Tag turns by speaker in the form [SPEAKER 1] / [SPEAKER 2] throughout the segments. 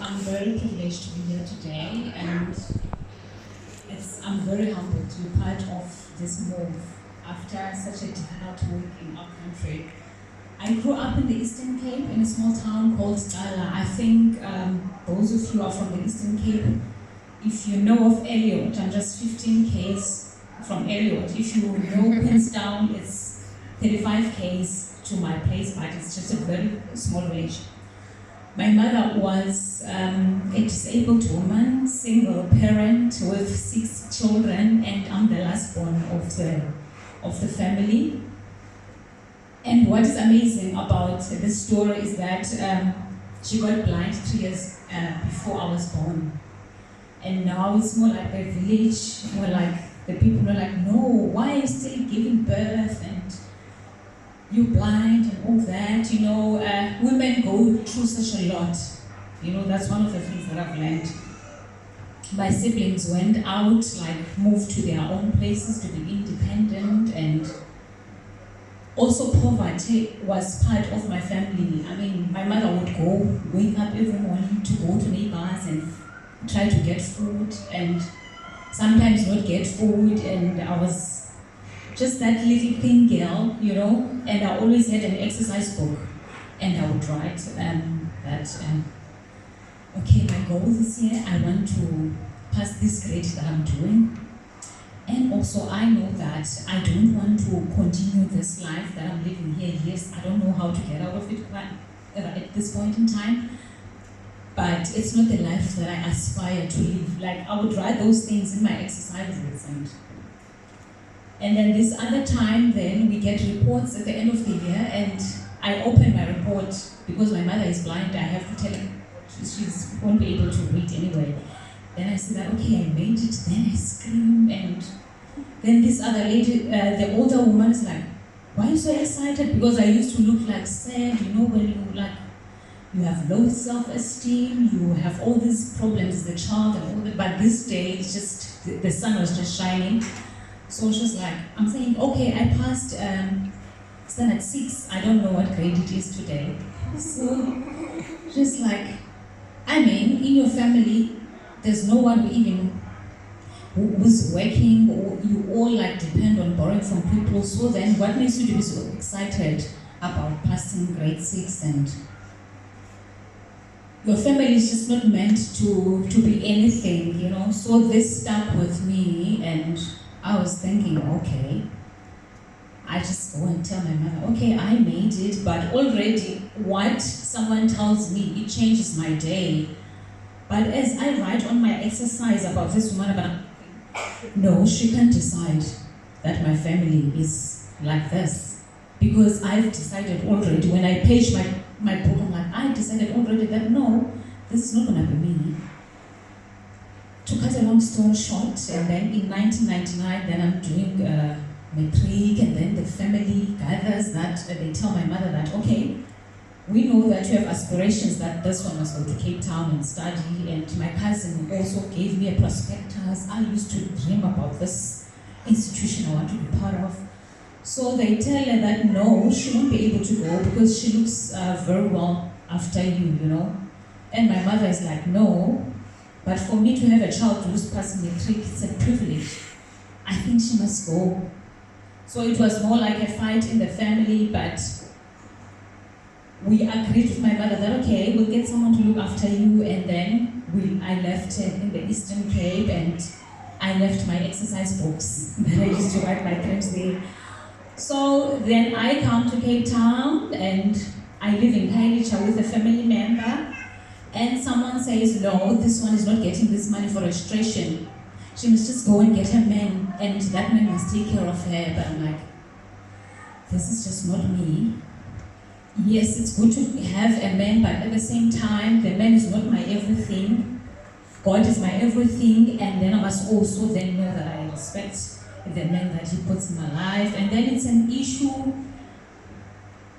[SPEAKER 1] I'm very privileged to be here today, and I'm very humbled to be part of this move after such a difficult week in our country. I grew up in the Eastern Cape in a small town called Stala. I think those of you are from the Eastern Cape. If you know of Elliot, I'm just 15 k's from Elliot. If you know Queenstown, it's 35 k's to my place, but it's just a very small village. My mother was a disabled woman, single parent with 6 children, and I'm the last born of the family. And what is amazing about this story is that she got blind 2 years before I was born. And now it's more like a village, more like the people are like, no, why are you still giving birth and you're blind and all that, women go through such a lot. That's one of the things that I've learned. My siblings went out, moved to their own places to be independent, and also poverty was part of my family. I mean, my mother would wake up every morning to go to neighbors and try to get food, and sometimes not get food, and I was just that little thin girl, and I always had an exercise book, and I would write okay, my goal this year, I want to pass this grade that I'm doing, and also I know that I don't want to continue this life that I'm living here. Yes, I don't know how to get out of it at this point in time, but it's not the life that I aspire to live. I would write those things in my exercises, and then this other time, then we get reports at the end of the year, and I open my report because my mother is blind. I have to tell her she won't be able to read anyway. Then I say that, okay, I made it. Then I scream, and then this other lady, the older woman, is like, why are you so excited? Because I used to look sad, when you have low self-esteem, you have all these problems as a child, and all that. But this day, it's just, the sun was just shining. So she was like, I'm saying, okay, I passed standard 6. I don't know what grade it is today. So she's like, in your family, there's no one who's working, or you all depend on borrowing from people. So then what makes you to be so excited about passing grade 6? And your family is just not meant to be anything, So this stuck with me, and I was thinking, okay, I just go and tell my mother, okay, I made it, but already what someone tells me, it changes my day. But as I write on my exercise about this woman, no, she can't decide that my family is like this, because I've decided already. When I page my book, I'm like, I decided already that no, this is not going to be me. To cut a long story short, and then in 1999, then I'm doing matric, and then the family gathers that they tell my mother that, okay, we know that you have aspirations that this one must go to Cape Town and study, and my cousin also gave me a prospectus. I used to dream about this institution I want to be part of. So they tell her that no, she won't be able to go because she looks very well after you, And my mother is like, no, but for me to have a child who's passing matric, it's a privilege. I think she must go. So it was more like a fight in the family, but we agreed with my mother that, okay, we'll get someone to look after you, and then I left in the Eastern Cape, and I left my exercise books that I used to write my crimes there. So then I come to Cape Town, and I live in Kailicha with a family member, and someone says, no, this one is not getting this money for registration. She must just go and get a man, and that man must take care of her. But I'm like, this is just not me. Yes, it's good to have a man, but at the same time, the man is not my everything. God is my everything, and then I must also then know that I respect the man that he puts in my life. And then it's an issue.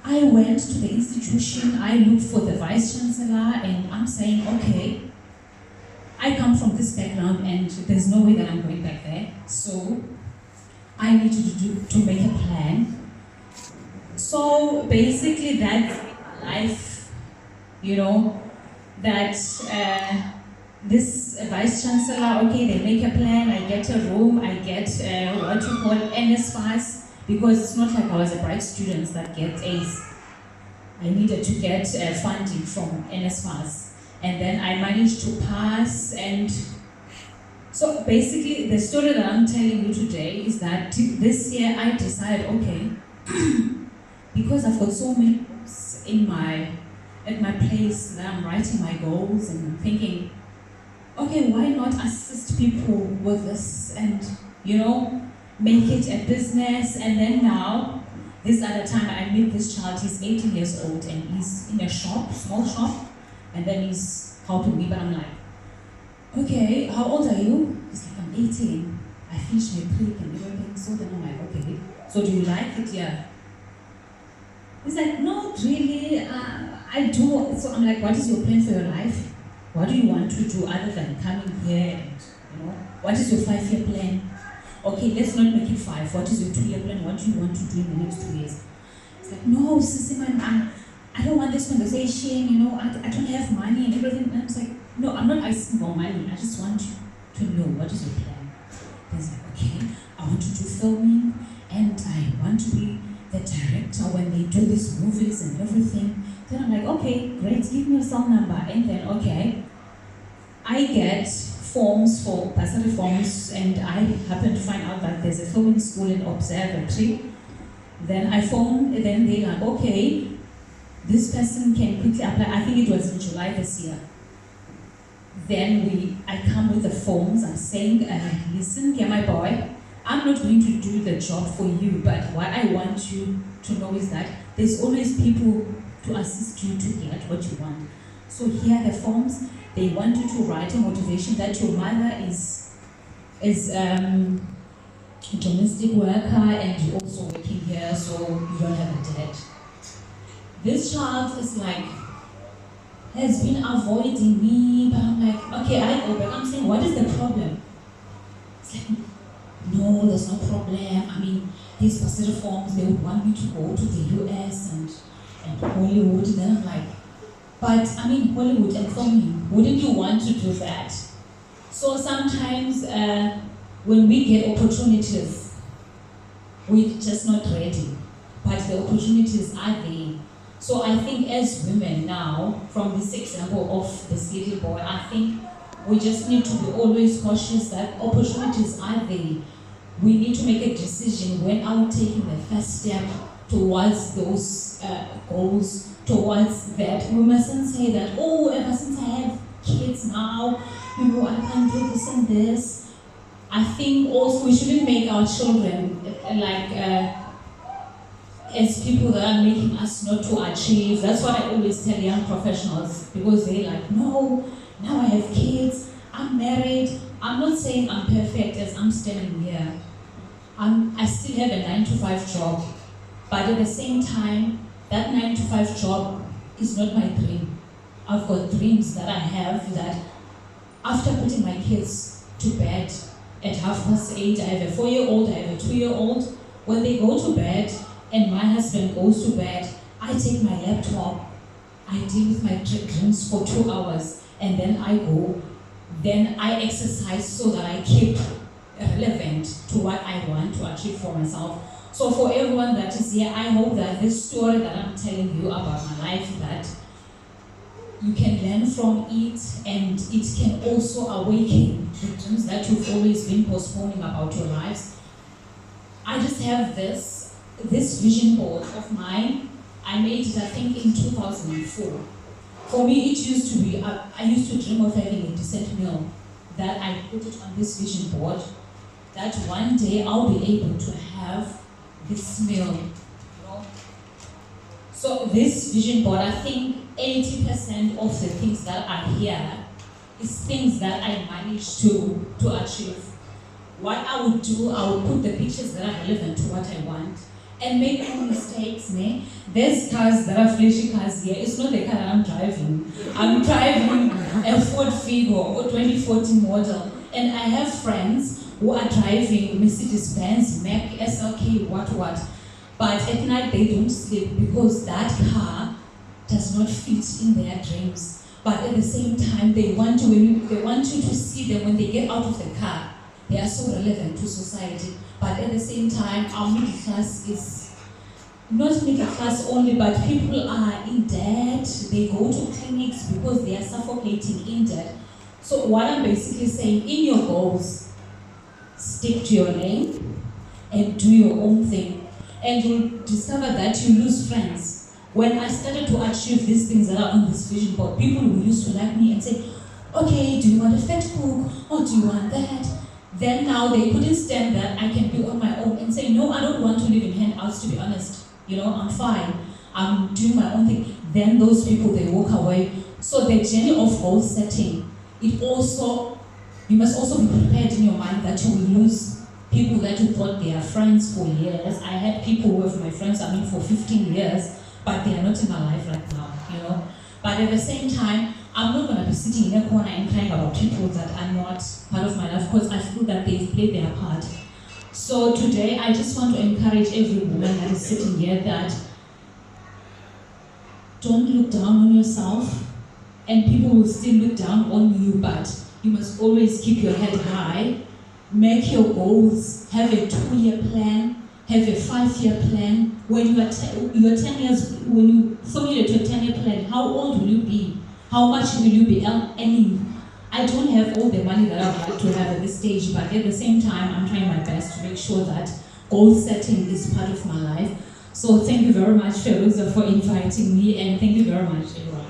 [SPEAKER 1] I went to the institution, I looked for the Vice Chancellor, and I'm saying, okay, I come from this background, and there's no way that I'm going back there. So I need to make a plan. So basically that's life, that this vice chancellor, okay, they make a plan, I get a room, I get what you call NSFAS, because it's not like I was a bright student that gets A's. I needed to get funding from NSFAS, and then I managed to pass. And so basically the story that I'm telling you today is that this year I decided, okay, because I've got so many books at my place that I'm writing my goals, and I'm thinking, okay, why not assist people with this and, make it a business? And then now, this other time I meet this child, he's 18 years old and he's in a shop, small shop, and then he's helping me, but I'm like, okay, how old are you? He's like, I'm 18. I finished my clique and everything, so then I'm like, okay, so do you like it? Yeah. He's like, no, really, I do. So I'm like, what is your plan for your life? What do you want to do other than coming here? And, what is your 5-year plan? Okay, let's not make it 5. What is your 2-year plan? What do you want to do in the next 2 years? It's like, no, Sissy, man, I don't want this conversation, I don't have money and everything. And I was like, no, I'm not asking for money. I just want you to know, what is your plan? He's like, okay, I want to do filming and I want to be the director when they do these movies and everything. Then I'm like, okay, great, give me your cell number. And then, okay, I get forms for bursary forms, and I happen to find out that there's a filming school in Observatory. Then I phone, then they're like, okay, this person can quickly apply. I think it was in July this year. Then I come with the forms. I'm saying, listen, okay, my boy, I'm not going to do the job for you, but what I want you to know is that there's always people to assist you to get what you want. So here are the forms. They want you to write a motivation that your mother is a domestic worker and you're also working here, so you don't have a dad. This child is like, has been avoiding me, but I'm like, okay, I go back. I'm saying, what is the problem? It's like, no, there's no problem. I mean, these bursary forms, they would want me to go to the US and Hollywood. And then I'm like, but I mean, Hollywood and filming, wouldn't you want to do that? So sometimes when we get opportunities, we're just not ready, but the opportunities are there. So I think as women now, from this example of this little boy, I think we just need to be always cautious that opportunities are there. We need to make a decision when I'm taking the first step towards those goals, towards that. We mustn't say that, oh, ever since I have kids now, I can't do this and this. I think also we shouldn't make our children as people that are making us not to achieve. That's what I always tell young professionals, because they're like, no, now I have kids, I'm married. I'm not saying I'm perfect as I'm standing here. I still have a 9-to-5 job, but at the same time, that 9-to-5 job is not my dream. I've got dreams that I have that after putting my kids to bed at 8:30, I have a 4-year-old, I have a 2-year-old. When they go to bed and my husband goes to bed, I take my laptop, I deal with my dreams for 2 hours, and then I go. Then I exercise so that I keep relevant to what I want to achieve for myself. So for everyone that is here, I hope that this story that I'm telling you about my life, that you can learn from it, and it can also awaken the dreams that you've always been postponing about your lives. I just have this vision board of mine. I made it, I think, in 2004. For me, it used to be, I used to dream of having a decent meal, that I put it on this vision board, that one day I'll be able to have this meal. So this vision board, I think 80% of the things that are here is things that I managed to achieve. What I would do, I would put the pictures that are relevant to what I want, and make no mistakes, ne? There's cars that are flashy cars here. It's not the car that I'm driving. I'm driving a Ford Figo or 2014 model. And I have friends who are driving Mercedes-Benz, Mac, SLK, what. But at night they don't sleep because that car does not fit in their dreams. but at the same time, they want you to see them when they get out of the car. They are so relevant to society. But at the same time, our middle class is not middle class only, but people are in debt. They go to clinics because they are suffocating in debt. So what I'm basically saying, in your goals, stick to your lane and do your own thing. And you'll discover that you lose friends. When I started to achieve these things that are on this vision board, people who used to like me and say, okay, do you want a fat cook? Or do you want that? Then now they couldn't stand that I can be on my own and say, no, I don't want to live in handouts, to be honest. I'm fine. I'm doing my own thing. Then those people, they walk away. So the journey of goal setting, you must also be prepared in your mind that you will lose people that you thought they are friends for years. I had people who were my friends, for 15 years, but they are not in my life right now, But at the same time, I'm not going to be sitting in a corner and crying about people that are not part of my life, because I feel that they've played their part. So today, I just want to encourage every woman that is sitting here that don't look down on yourself, and people will still look down on you, but you must always keep your head high, make your goals, have a 2-year plan, have a 5-year plan. When you are 10 years, when you formulate your 10-year plan, how old will you be? How much will you be earning? I don't have all the money that I would like to have at this stage, but at the same time, I'm trying my best to make sure that goal setting is part of my life. So thank you very much, Feruza, for inviting me, and thank you very much, everyone.